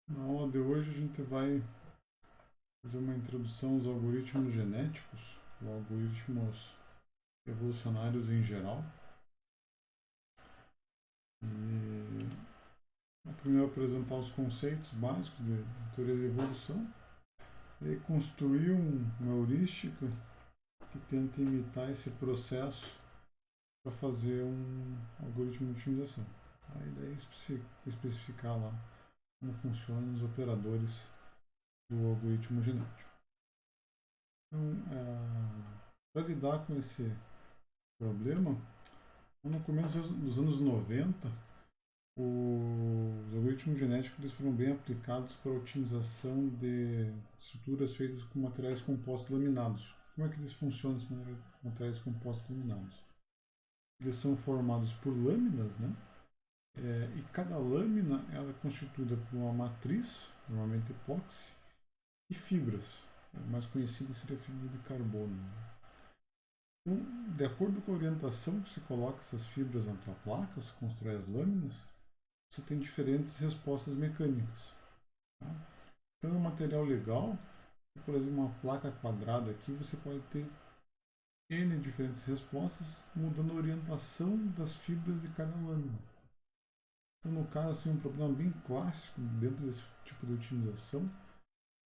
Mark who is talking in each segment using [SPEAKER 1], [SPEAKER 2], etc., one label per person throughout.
[SPEAKER 1] Na aula de hoje a gente vai fazer uma introdução aos algoritmos genéticos, ou algoritmos evolucionários em geral. E primeiro apresentar os conceitos básicos de teoria da evolução, e construir uma heurística que tenta imitar esse processo para fazer um algoritmo de otimização. Aí daí especificar lá como funcionam os operadores do algoritmo genético. Então, para lidar com esse problema, no começo dos anos 90, os algoritmos genéticos eles foram bem aplicados para a otimização de estruturas feitas com materiais compostos laminados. Como é que eles funcionam, esses materiais compostos laminados? Eles são formados por lâminas, né? E cada lâmina ela é constituída por uma matriz, normalmente epóxi, e fibras. A mais conhecida seria a fibra de carbono. Então, de acordo com a orientação que você coloca essas fibras na tua placa, você constrói as lâminas, você tem diferentes respostas mecânicas. Tá? Então, é um material legal, por exemplo, uma placa quadrada aqui, você pode ter N diferentes respostas, mudando a orientação das fibras de cada lâmina. Então, no caso, assim, um problema bem clássico dentro desse tipo de otimização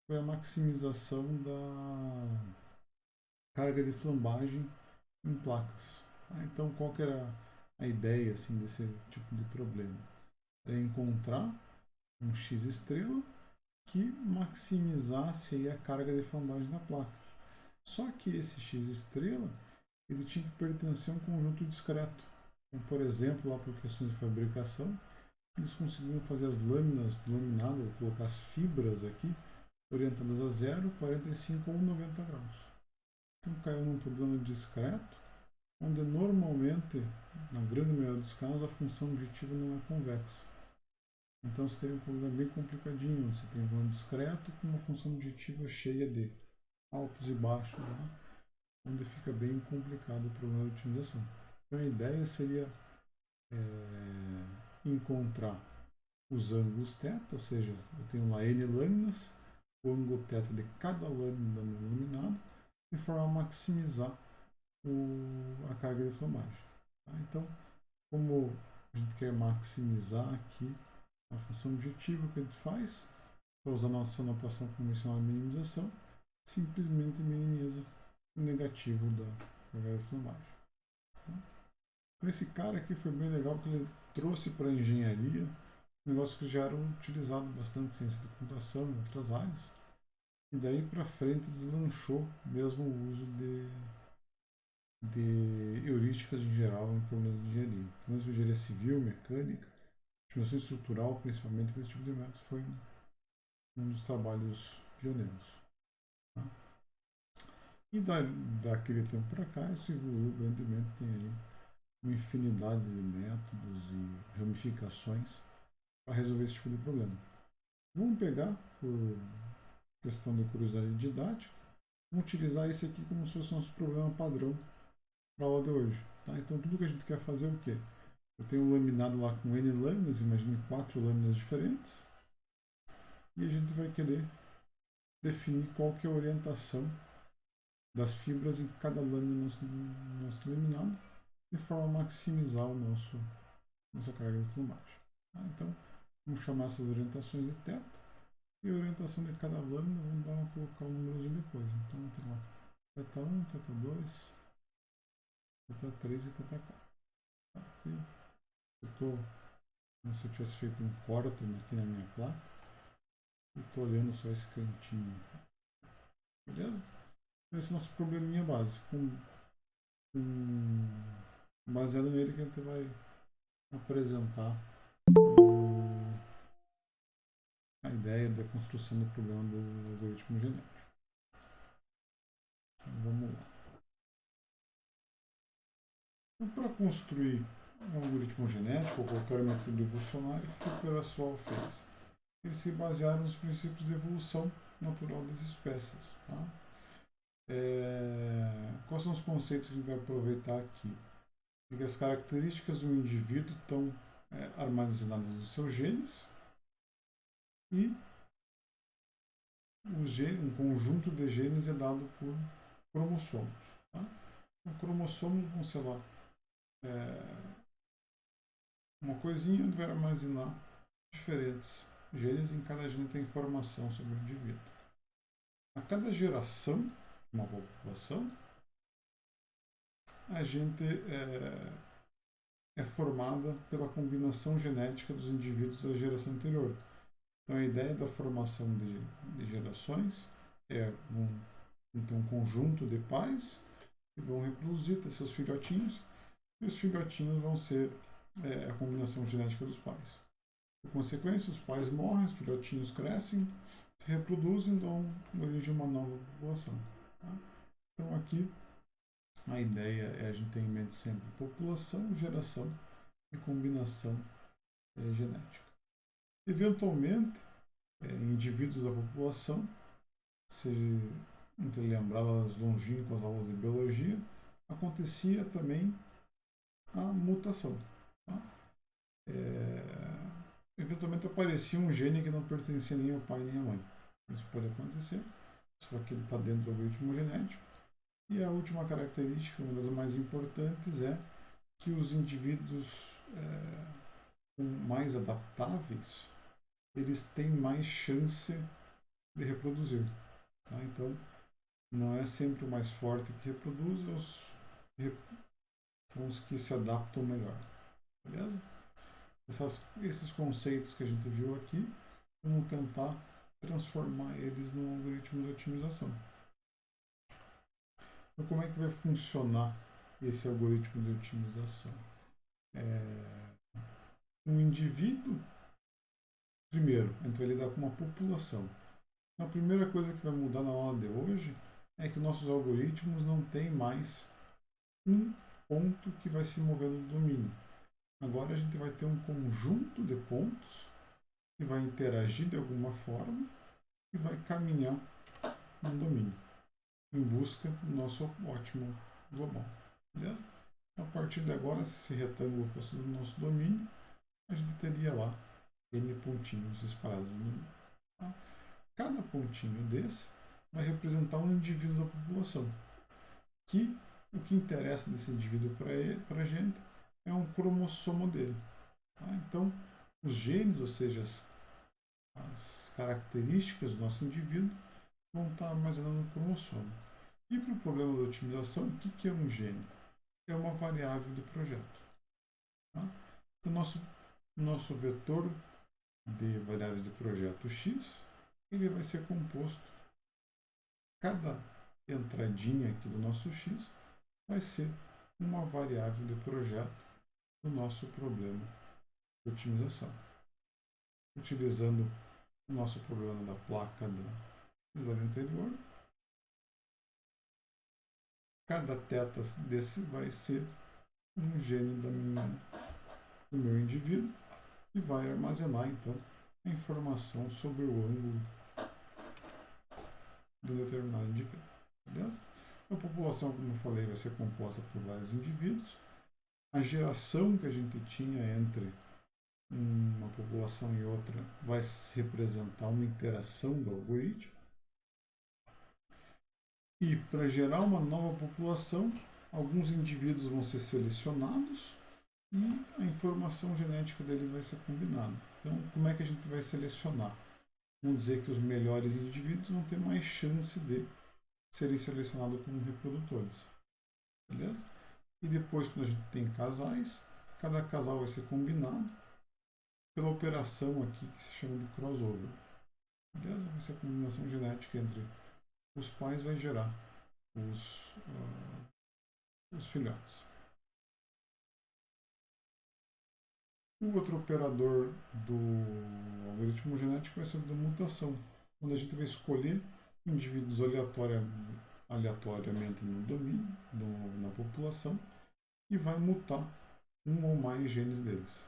[SPEAKER 1] foi a maximização da carga de flambagem em placas. Então, qual que era a ideia assim, desse tipo de problema? É encontrar um X estrela que maximizasse aí a carga de flambagem na placa. Só que esse X estrela ele tinha que pertencer a um conjunto discreto. Então, por exemplo, lá por questões de fabricação, eles conseguiam fazer as lâminas do laminado, colocar as fibras aqui, orientadas a 0, 45 ou 90 graus. Então caiu num problema discreto, onde normalmente, na grande maioria dos casos, a função objetiva não é convexa. Então você tem um problema bem complicadinho, você tem um problema discreto com uma função objetiva cheia de altos e baixos, né? Onde fica bem complicado o problema de otimização. Então a ideia seria encontrar os ângulos θ, ou seja, eu tenho lá N lâminas, o ângulo θ de cada lâmina no iluminado, de forma a maximizar a carga de flambagem. Tá? Então, como a gente quer maximizar aqui a função objetiva que a gente faz, para usar nossa notação convencional de minimização, simplesmente minimiza o negativo da carga de flambagem. Tá? Então, esse cara aqui foi bem legal porque ele trouxe para a engenharia um negócio que já era utilizado bastante em ciência da computação e outras áreas, e daí para frente deslanchou mesmo o uso de heurísticas em geral em problemas de engenharia. Problemas de engenharia civil, mecânica, otimização estrutural, principalmente com esse tipo de método, foi um dos trabalhos pioneiros. Tá? E daquele tempo para cá, isso evoluiu grandemente, tem aí uma infinidade de métodos e ramificações para resolver esse tipo de problema. Vamos pegar, por questão de curiosidade didática, vamos utilizar esse aqui como se fosse o nosso problema padrão para a aula de hoje. Tá? Então, tudo que a gente quer fazer é o quê? Eu tenho um laminado lá com N lâminas, imagine 4 lâminas diferentes, e a gente vai querer definir qual que é a orientação das fibras em cada lâmina do nosso laminado, de forma a maximizar nossa carga de flambagem. Tá? Então, vamos chamar essas orientações de θ, e a orientação de cada lâmina, vamos colocar um númerozinho depois. Então, tem lá θ1, θ2, θ3 e θ4. Tá? Eu estou como se eu tivesse feito um corte aqui na minha placa e estou olhando só esse cantinho. Beleza? Esse é o nosso probleminha básico. Baseado nele que a gente vai apresentar a ideia da construção do problema do algoritmo genético. Então, vamos lá. Então, para construir um algoritmo genético ou qualquer método evolucionário, o que o pessoal fez? Eles se basearam nos princípios de evolução natural das espécies. Tá? Quais são os conceitos que a gente vai aproveitar aqui? Porque as características do indivíduo estão armazenadas nos seus genes e um conjunto de genes é dado por cromossomos. Tá? Então, cromossomos vão ser lá uma coisinha onde vai armazenar diferentes genes, em cada gene tem informação sobre o indivíduo. A cada geração de uma população, a gente é formada pela combinação genética dos indivíduos da geração anterior. Então, a ideia da formação de gerações é ter um conjunto de pais que vão reproduzir, ter seus filhotinhos, e os filhotinhos vão ser a combinação genética dos pais. Por consequência, os pais morrem, os filhotinhos crescem, se reproduzem e dão origem a uma nova população. Tá? Então, aqui, a ideia é a gente ter em mente sempre população, geração e combinação genética. Eventualmente, indivíduos da população, se lembrar das longínquas aulas de biologia, acontecia também a mutação. Tá? Eventualmente aparecia um gene que não pertencia nem ao pai nem à mãe. Isso pode acontecer, só que ele está dentro do algoritmo genético. E a última característica, uma das mais importantes, é que os indivíduos mais adaptáveis, eles têm mais chance de reproduzir. Tá? Então, não é sempre o mais forte que reproduz, são os que se adaptam melhor. Beleza? Esses conceitos que a gente viu aqui, vamos tentar transformar eles num algoritmo de otimização. Então, como é que vai funcionar esse algoritmo de otimização? Um indivíduo, primeiro, a gente vai lidar com uma população. A primeira coisa que vai mudar na aula de hoje é que nossos algoritmos não têm mais um ponto que vai se mover no domínio. Agora a gente vai ter um conjunto de pontos que vai interagir de alguma forma e vai caminhar no domínio, em busca do nosso ótimo global. Beleza? A partir de agora, se esse retângulo fosse do nosso domínio, a gente teria lá N pontinhos espalhados no domínio. Tá? Cada pontinho desse vai representar um indivíduo da população, que o que interessa desse indivíduo para a gente é um cromossomo dele. Tá? Então, os genes, ou seja, as características do nosso indivíduo, vão estar armazenadas no cromossomo. E para o problema da otimização, o que é um gene? É uma variável de projeto. Tá? O nosso vetor de variáveis de projeto X, ele vai ser composto, cada entradinha aqui do nosso X vai ser uma variável de projeto do nosso problema de otimização. Utilizando o nosso problema da placa da slide anterior, cada teta desse vai ser um gene do meu indivíduo e vai armazenar então a informação sobre o ângulo do determinado indivíduo. Beleza? A população, como eu falei, vai ser composta por vários indivíduos. A geração que a gente tinha entre uma população e outra vai representar uma interação do algoritmo. E para gerar uma nova população, alguns indivíduos vão ser selecionados e a informação genética deles vai ser combinada. Então, como é que a gente vai selecionar? Vamos dizer que os melhores indivíduos vão ter mais chance de serem selecionados como reprodutores. Beleza? E depois, quando a gente tem casais, cada casal vai ser combinado pela operação aqui que se chama de crossover. Beleza? Vai ser a combinação genética entre os pais, vai gerar os filhotes. O outro operador do algoritmo genético vai ser o da mutação, onde a gente vai escolher indivíduos aleatoriamente no domínio, na população, e vai mutar um ou mais genes deles.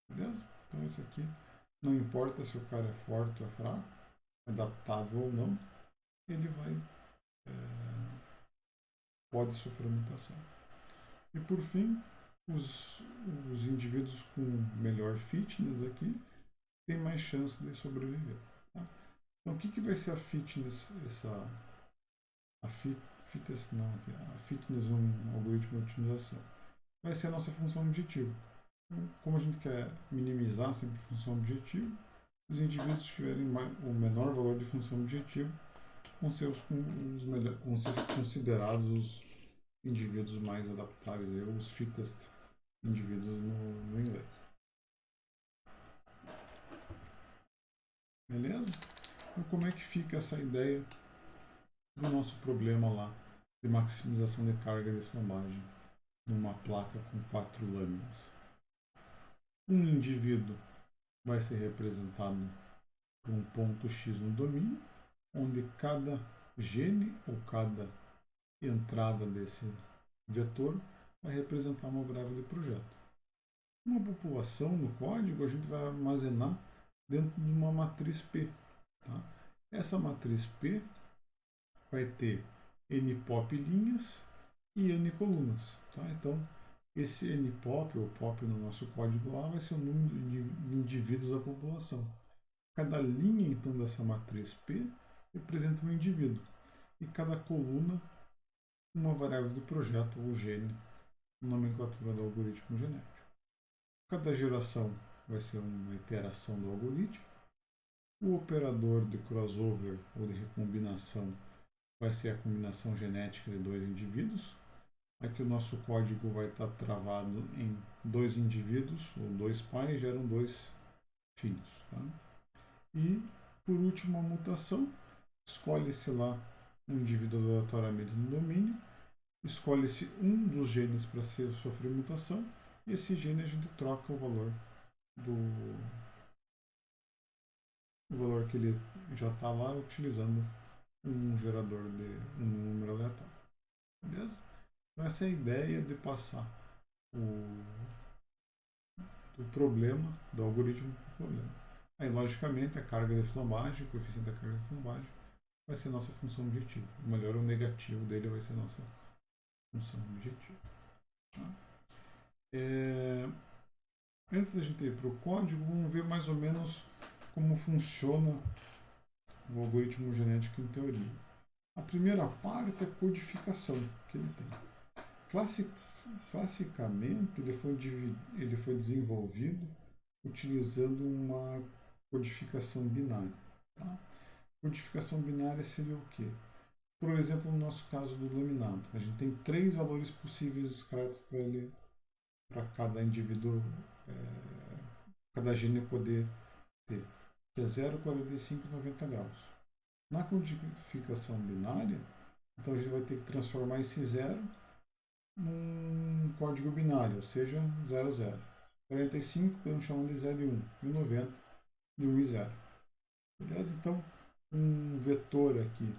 [SPEAKER 1] Beleza? Então, isso aqui não importa se o cara é forte ou é fraco, adaptável ou não, ele pode sofrer mutação. E por fim, os indivíduos com melhor fitness aqui têm mais chance de sobreviver. Tá? Então, o que vai ser a fitness, fitness não, a fitness um algoritmo de otimização? Vai ser a nossa função objetivo. Então, como a gente quer minimizar sempre a função objetivo, os indivíduos que tiverem o menor valor de função objetivo vão ser vão ser considerados os indivíduos mais adaptáveis, os fittest indivíduos no inglês. Beleza? Então, como é que fica essa ideia do nosso problema lá de maximização de carga de flambagem numa placa com 4 lâminas? Um indivíduo vai ser representado por um ponto X no domínio, onde cada gene ou cada entrada desse vetor vai representar uma variável de projeto. Uma população no código a gente vai armazenar dentro de uma matriz P. Tá? Essa matriz P vai ter npop linhas e n colunas. Tá? Então, esse npop, ou pop no nosso código lá, vai ser o número de indivíduos da população. Cada linha, então, dessa matriz P representa um indivíduo. E cada coluna, uma variável de projeto, ou gene, nomenclatura do algoritmo genético. Cada geração vai ser uma iteração do algoritmo. O operador de crossover ou de recombinação vai ser a combinação genética de dois indivíduos. Aqui o nosso código vai estar travado em dois indivíduos, ou dois pais geram dois filhos. Tá? E, por último, a mutação. Escolhe-se lá um indivíduo aleatoriamente no domínio, escolhe-se um dos genes para sofrer mutação, e esse gene a gente troca o valor que ele já está lá utilizando um gerador de um número aleatório. Beleza? Então essa é a ideia de passar do problema, do algoritmo para o problema. Aí, logicamente, a carga de flambagem, o coeficiente da carga de flambagem, vai ser nossa função objetiva. O melhor ou negativo dele vai ser nossa função objetiva. Tá? Antes da gente ir para o código, vamos ver mais ou menos como funciona o algoritmo genético em teoria. A primeira parte é a codificação que ele tem. Classicamente, ele foi desenvolvido utilizando uma codificação binária. Tá? Codificação binária seria o quê? Por exemplo, no nosso caso do laminado, a gente tem 3 valores possíveis discretos para cada indivíduo, cada gene poder ter, que é 0, 45 e 90 graus. Na codificação binária, então a gente vai ter que transformar esse 0 num código binário, ou seja, 0, 0. 45 podemos chamar de 0 e 1, e 90 de 1 e 0. Beleza? Então, um vetor aqui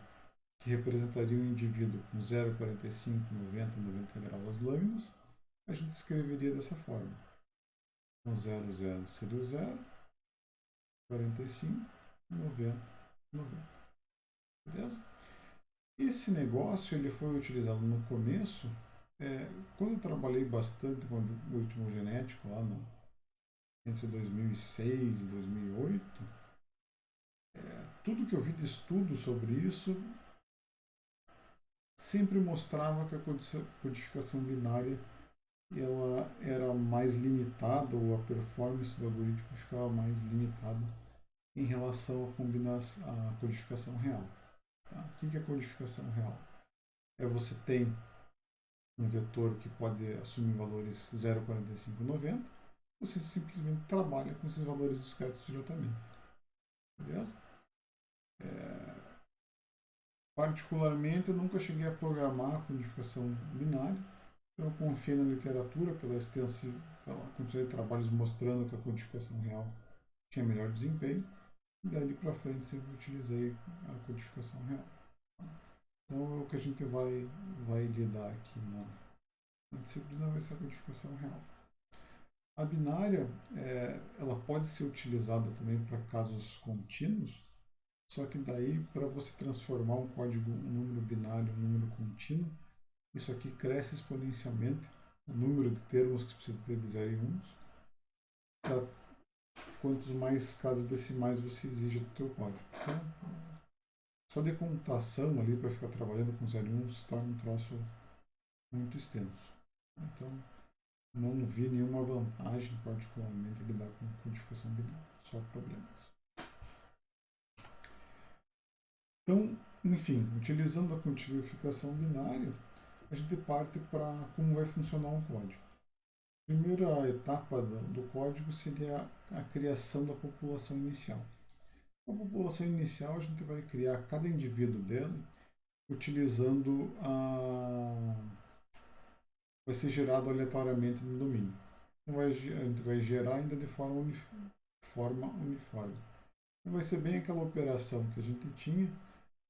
[SPEAKER 1] que representaria um indivíduo com 0, 45, 90 e 90 graus as lâminas, a gente escreveria dessa forma. Então, 0, 0 seria o 0, 45, 90, 90. Beleza? Esse negócio ele foi utilizado no começo, quando eu trabalhei bastante com o algoritmo genético lá entre 2006 e 2008, tudo que eu vi de estudo sobre isso sempre mostrava que a codificação binária ela era mais limitada, ou a performance do algoritmo ficava mais limitada em relação à codificação real. Tá? O que é codificação real? Você tem um vetor que pode assumir valores 0, 45 e 90, você simplesmente trabalha com esses valores discretos diretamente. Beleza? Particularmente, eu nunca cheguei a programar a codificação binária, então eu confiei na literatura pela quantidade de trabalhos mostrando que a codificação real tinha melhor desempenho, e dali para frente sempre utilizei a codificação real. Então é o que a gente vai lidar aqui na disciplina, vai ser a codificação real. A binária ela pode ser utilizada também para casos contínuos, só que daí para você transformar um número binário em um número contínuo, isso aqui cresce exponencialmente, o número de termos que precisa ter de 0 e 1. quantos mais casas decimais você exige do teu código. Então, só de computação ali para ficar trabalhando com 0 e 1 se torna um troço muito extenso. Então, não vi nenhuma vantagem, particularmente, de lidar com codificação binária, só problemas. Então, enfim, utilizando a codificação binária, a gente parte para como vai funcionar um código. A primeira etapa do código seria a criação da população inicial. A população inicial a gente vai criar cada indivíduo dela utilizando vai ser gerado aleatoriamente no domínio. Então a gente vai gerar ainda de forma uniforme. Então vai ser bem aquela operação que a gente tinha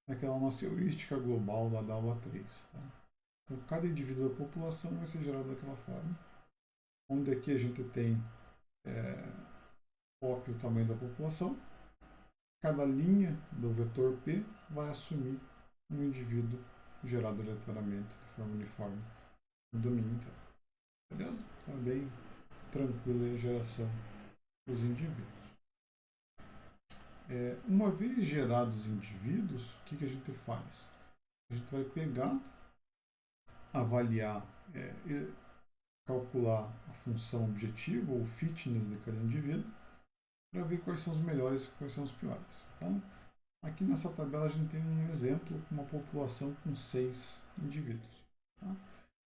[SPEAKER 1] naquela nossa heurística global lá da aula 3. Tá? Então cada indivíduo da população vai ser gerado daquela forma, onde aqui a gente tem pop o tamanho da população. Cada linha do vetor P vai assumir um indivíduo gerado aleatoriamente de forma uniforme no domínio inteiro. Beleza? Então é bem tranquila a geração dos indivíduos. Uma vez gerados os indivíduos, o que a gente faz? A gente vai pegar, avaliar, calcular a função objetivo ou fitness de cada indivíduo para ver quais são os melhores e quais são os piores. Então, aqui nessa tabela a gente tem um exemplo com uma população com 6 indivíduos. Tá?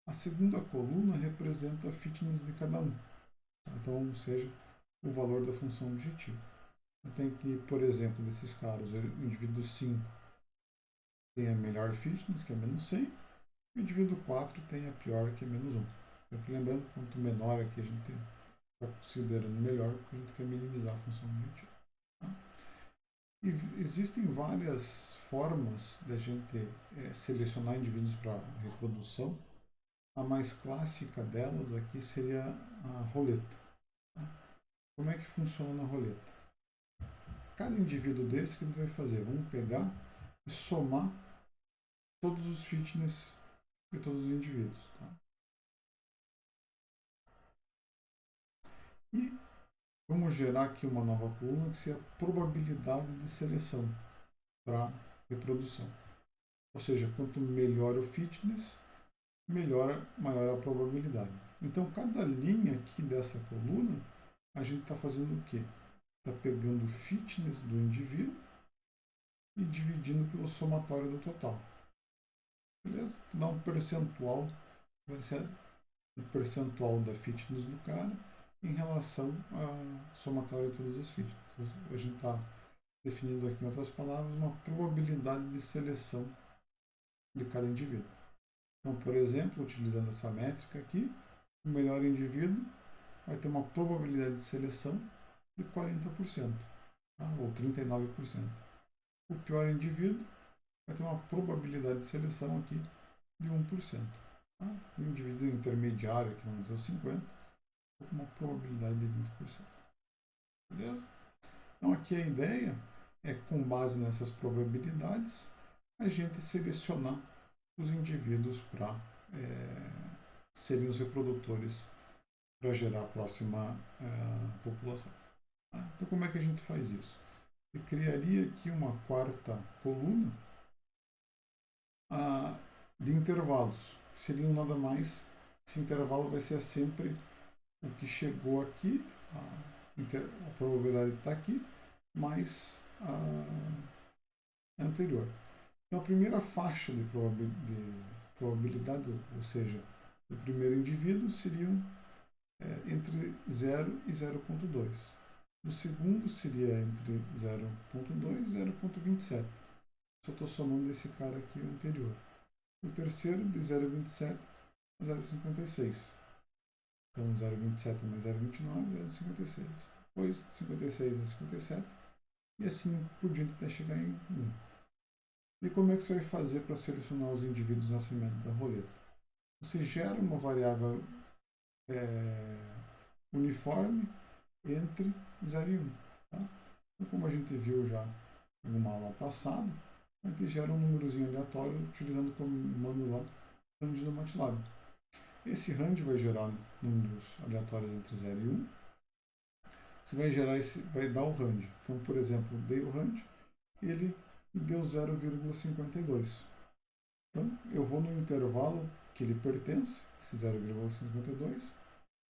[SPEAKER 1] A segunda coluna representa a fitness de cada um. Tá? Então, ou seja, o valor da função objetivo. Eu tenho aqui, por exemplo, desses caras, o indivíduo 5 tem a melhor fitness, que é menos 100, e o indivíduo 4 tem a pior, que é menos 1. Sempre lembrando, quanto menor aqui a gente está considerando melhor, porque a gente quer minimizar a função objetiva. Tá? E existem várias formas de a gente selecionar indivíduos para reprodução. A mais clássica delas aqui seria a roleta. Tá? Como é que funciona a roleta? Cada indivíduo desse que a gente vai fazer, vamos pegar e somar todos os fitness de todos os indivíduos. Tá? E vamos gerar aqui uma nova coluna que seja a probabilidade de seleção para reprodução. Ou seja, quanto melhor o fitness, maior a probabilidade. Então, cada linha aqui dessa coluna, a gente está fazendo o quê? Está pegando o fitness do indivíduo e dividindo pelo somatório do total. Beleza? Dá um percentual, vai ser o percentual da fitness do cara em relação ao somatório de todas as fitness. A gente está definindo aqui, em outras palavras, uma probabilidade de seleção de cada indivíduo. Então, por exemplo, utilizando essa métrica aqui, o melhor indivíduo vai ter uma probabilidade de seleção de 40%, tá? Ou 39%. O pior indivíduo vai ter uma probabilidade de seleção aqui de 1%. Tá? O indivíduo intermediário, que vamos dizer o 50%, com uma probabilidade de 20%. Beleza? Então aqui a ideia é, com base nessas probabilidades, a gente selecionar os indivíduos para serem os reprodutores para gerar a próxima população. Tá? Então como é que a gente faz isso? Eu criaria aqui uma quarta coluna de intervalos, que seriam nada mais, esse intervalo vai ser sempre o que chegou aqui, a probabilidade está aqui, mais a anterior. Então a primeira faixa de probabilidade, ou seja, o primeiro indivíduo seriam entre 0 e 0,2. O segundo seria entre 0,2 e 0,27. Só estou somando esse cara aqui anterior. O terceiro de 0,27 a 0,56. Então 0,27 mais 0,29 é 0,56. Depois 56 a 57. E assim por diante até chegar em 1. E como é que você vai fazer para selecionar os indivíduos de nascimento da roleta? Você gera uma variável uniforme entre 0 e 1. Tá? Então, como a gente viu já em uma aula passada, a gente gera um númerozinho aleatório utilizando o comando lá range do MATLAB. Esse range vai gerar números aleatórios entre 0 e 1. você vai gerar vai dar o range. Então, por exemplo, dei o range, ele deu 0,52. Então, eu vou no intervalo que ele pertence, esse 0,52,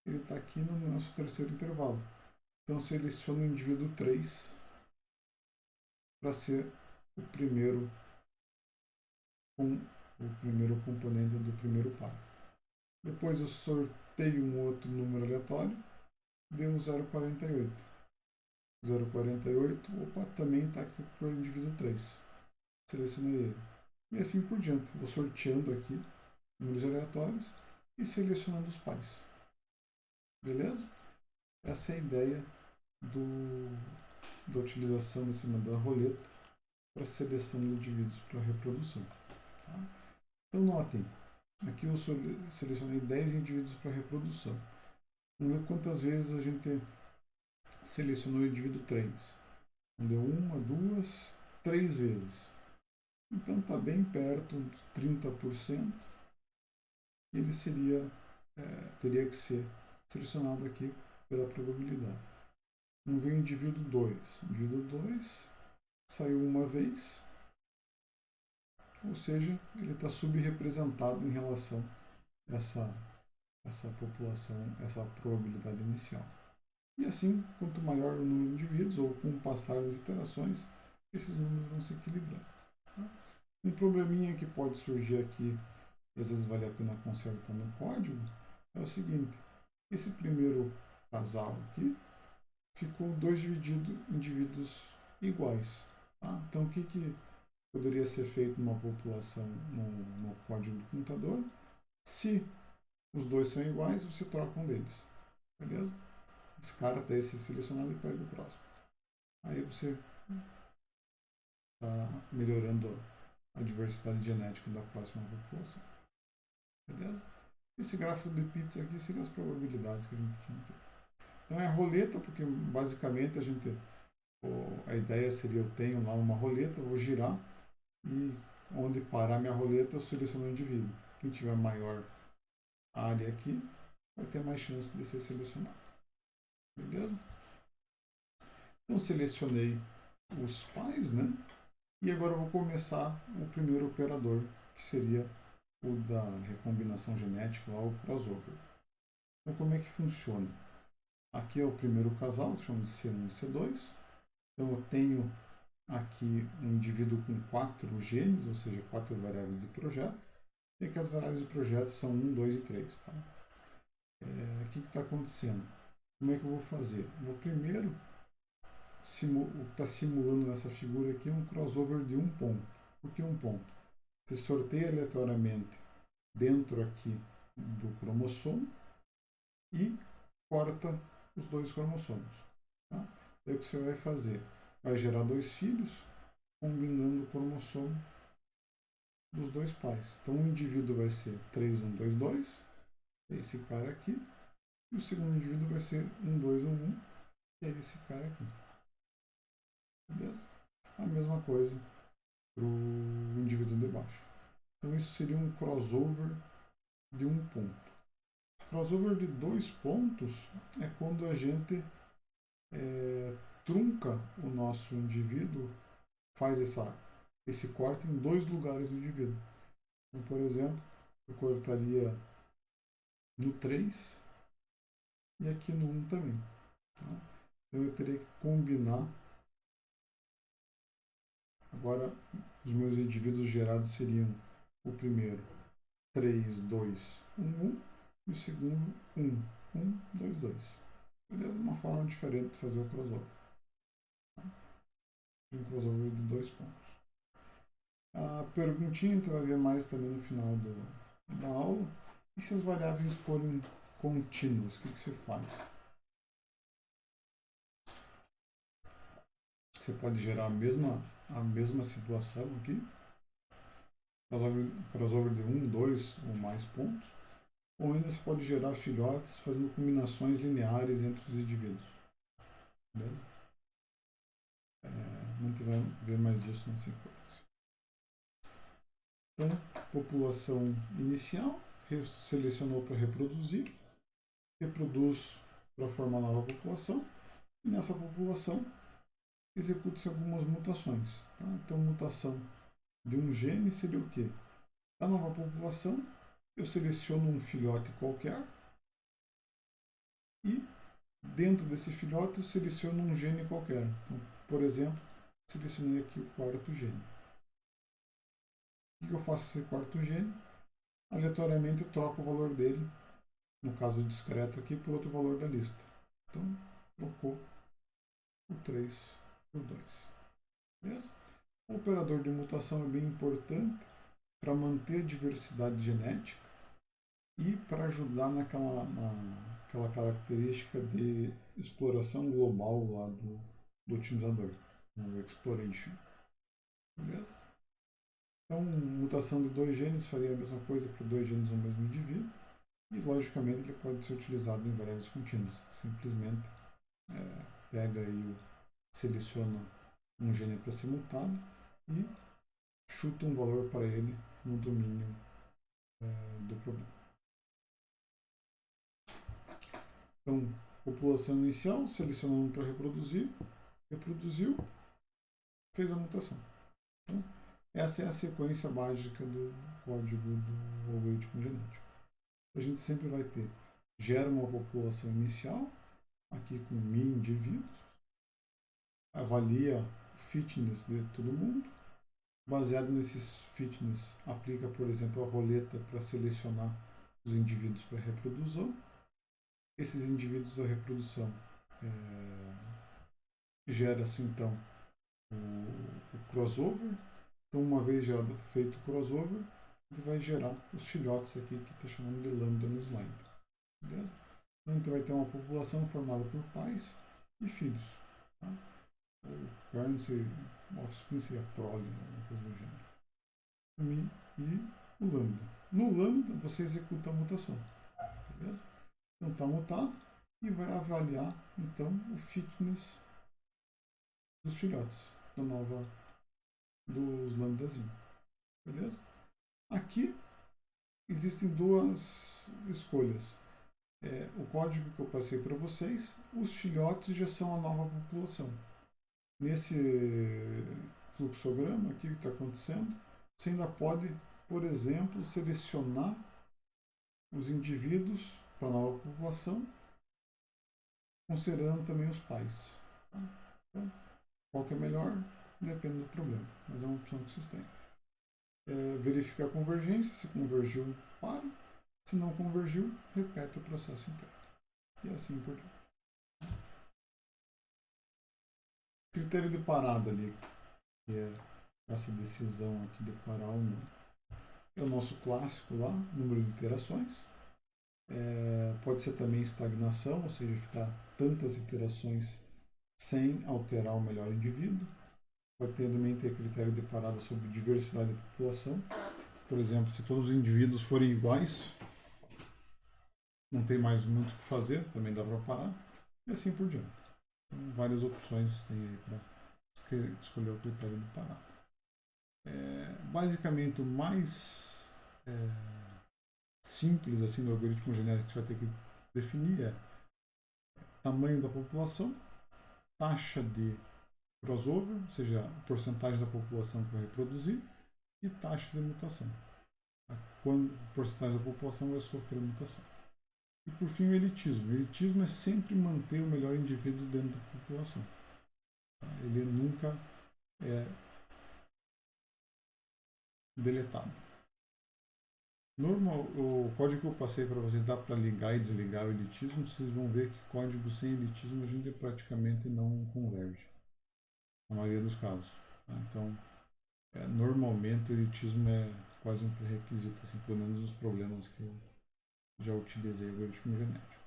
[SPEAKER 1] ele está aqui no nosso terceiro intervalo. Então, seleciono o indivíduo 3 para ser o primeiro componente do primeiro par. Depois eu sorteio um outro número aleatório, deu 0,48. 0,48, opa, também está aqui para o indivíduo 3. Selecionei ele. E assim por diante. Vou sorteando aqui números aleatórios e selecionando os pares. Beleza? Essa é a ideia da utilização da roleta para seleção de indivíduos para reprodução. Tá? Então notem, aqui eu selecionei 10 indivíduos para reprodução. Vamos ver quantas vezes a gente selecionou o indivíduo 3. Deu uma, duas, 3 vezes. Então está bem perto dos 30%. Ele teria que ser selecionado aqui pela probabilidade. Vamos ver o indivíduo 2. O indivíduo 2 saiu uma vez, ou seja, ele está subrepresentado em relação a essa população, essa probabilidade inicial. E assim, quanto maior o número de indivíduos, ou com o passar das iterações, esses números vão se equilibrar. Tá? Um probleminha que pode surgir aqui, e às vezes vale a pena consertar no código, é o seguinte: esse primeiro casal aqui ficou 2 indivíduos iguais. Tá? Então, o que poderia ser feito numa população, no código do computador? Se os dois são iguais, você troca um deles. Beleza? Descarta esse selecionado e pega o próximo. Aí você está melhorando a diversidade genética da próxima população. Beleza? Esse gráfico de pizza aqui seriam as probabilidades que a gente tinha aqui. Então é a roleta, porque basicamente a ideia seria: eu tenho lá uma roleta, vou girar e onde parar minha roleta eu seleciono o indivíduo. Quem tiver maior área aqui vai ter mais chance de ser selecionado. Beleza? Então selecionei os pais, né? E agora eu vou começar o primeiro operador, que seria o da recombinação genética, lá, o crossover. Então como é que funciona? Aqui é o primeiro casal, chamamos de C1 e C2. Então eu tenho aqui um indivíduo com 4 genes, ou seja, 4 variáveis de projeto. E aqui as variáveis de projeto são 1, 2 e 3. Tá? O que está acontecendo? Como é que eu vou fazer? Vou primeiro, o que está simulando nessa figura aqui é um crossover de um ponto. Por que um ponto? Você sorteia aleatoriamente dentro aqui do cromossomo e corta os 2 cromossomos. Tá? Aí o que você vai fazer? Vai gerar 2 filhos combinando o cromossomo dos 2 pais. Então o indivíduo vai ser 3122, é esse cara aqui, e o segundo indivíduo vai ser 1211, que é esse cara aqui. Beleza? A mesma coisa para o indivíduo de baixo. Então isso seria um crossover de um ponto. Crossover de 2 pontos é quando a gente trunca o nosso indivíduo, faz esse corte em 2 lugares do indivíduo. Então, por exemplo, eu cortaria no 3 e aqui no 1 também. Tá? Então eu teria que combinar. Agora, os meus indivíduos gerados seriam o primeiro 3, 2, 1, 1 e o segundo 1, 1, 2, 2. Beleza? Uma forma diferente de fazer o crossover. Tá? Um crossover de 2 pontos. A perguntinha que vai ver mais também no final da aula. E se as variáveis forem contínuas, o que você faz? Você pode gerar a mesma situação aqui, crossover de 1, 2 ou mais pontos, ou ainda você pode gerar filhotes fazendo combinações lineares entre os indivíduos. Beleza? A gente vai ver mais disso na sequência. Então, população inicial, selecionou para reproduzir, reproduz para formar nova população. E nessa população executam-se algumas mutações. Tá? Então, mutação de um gene seria o quê? A nova população, eu seleciono um filhote qualquer e dentro desse filhote eu seleciono um gene qualquer. Então, por exemplo, selecionei aqui o quarto gene. O que eu faço com esse quarto gene? Aleatoriamente eu troco o valor dele, no caso discreto aqui, por outro valor da lista. Então, trocou o 3 por 2. Beleza? O operador de mutação é bem importante para manter a diversidade genética e para ajudar naquela característica de exploração global lá do otimizador, no exploration. Beleza? Então, mutação de dois genes faria a mesma coisa para dois genes no mesmo indivíduo e, logicamente, ele pode ser utilizado em variáveis contínuas. Simplesmente pega e seleciona um gene para ser mutado e chuta um valor para ele no domínio do problema. Então, população inicial, selecionando para reproduzir, reproduziu, fez a mutação. Então, essa é a sequência básica do código do algoritmo genético. A gente sempre vai ter, gera uma população inicial, aqui com 1000 indivíduos, avalia o fitness de todo mundo, baseado nesses fitness, aplica, por exemplo, a roleta para selecionar os indivíduos para reprodução. Esses indivíduos da reprodução gera-se então o crossover. Então, uma vez já feito o crossover, ele vai gerar os filhotes aqui que está chamando de lambda no slide. Beleza? Então, a gente vai ter uma população formada por pais e filhos. Tá? O parents e offspring seria prole, uma coisa do gênero. E o lambda. No lambda, você executa a mutação. Beleza? Então, está mutado e vai avaliar então o fitness dos filhotes da nova dos lambdazinhos. Beleza? Aqui existem duas escolhas. O código que eu passei para vocês, os filhotes já são a nova população. Nesse fluxograma aqui que está acontecendo, você ainda pode, por exemplo, selecionar os indivíduos para a nova população, considerando também os pais. Então, qual que é melhor? Depende do problema, mas é uma opção que vocês têm. Verificar a convergência, se convergiu, para. Se não convergiu, repete o processo inteiro. E assim por diante. Critério de parada ali, que é essa decisão aqui de parar ou não. É o nosso clássico lá, número de iterações. Pode ser também estagnação, ou seja, ficar tantas iterações sem alterar o melhor indivíduo. Pode também ter critério de parada sobre diversidade de população. Por exemplo, se todos os indivíduos forem iguais, não tem mais muito o que fazer, também dá para parar. E assim por diante. Então, várias opções tem aí para escolher o critério de parada. Basicamente, o mais simples assim do algoritmo genérico que você vai ter que definir é tamanho da população, taxa de crossover, ou seja, a porcentagem da população que vai reproduzir, e taxa de mutação. Quando a porcentagem da população vai sofrer mutação. E por fim, o elitismo. O elitismo é sempre manter o melhor indivíduo dentro da população. Ele nunca é deletado. Normal, o código que eu passei para vocês dá para ligar e desligar o elitismo. Vocês vão ver que código sem elitismo a gente praticamente não converge, na maioria dos casos. Tá? Então, normalmente o elitismo é quase um pré-requisito, assim, pelo menos os problemas que eu já utilizei o algoritmo genético.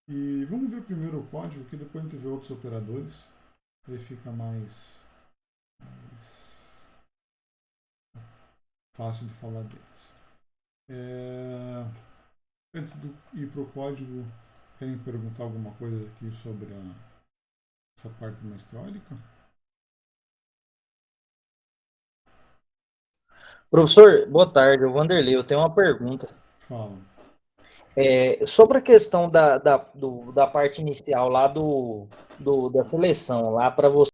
[SPEAKER 1] E vamos ver primeiro o código, que depois a gente vê outros operadores, aí fica mais fácil de falar deles. Antes de ir para o código, querem perguntar alguma coisa aqui sobre essa parte mais teórica?
[SPEAKER 2] Professor, boa tarde, o Vanderlei, eu tenho uma pergunta.
[SPEAKER 1] Fala.
[SPEAKER 2] Sobre a questão da parte inicial lá da seleção, lá para você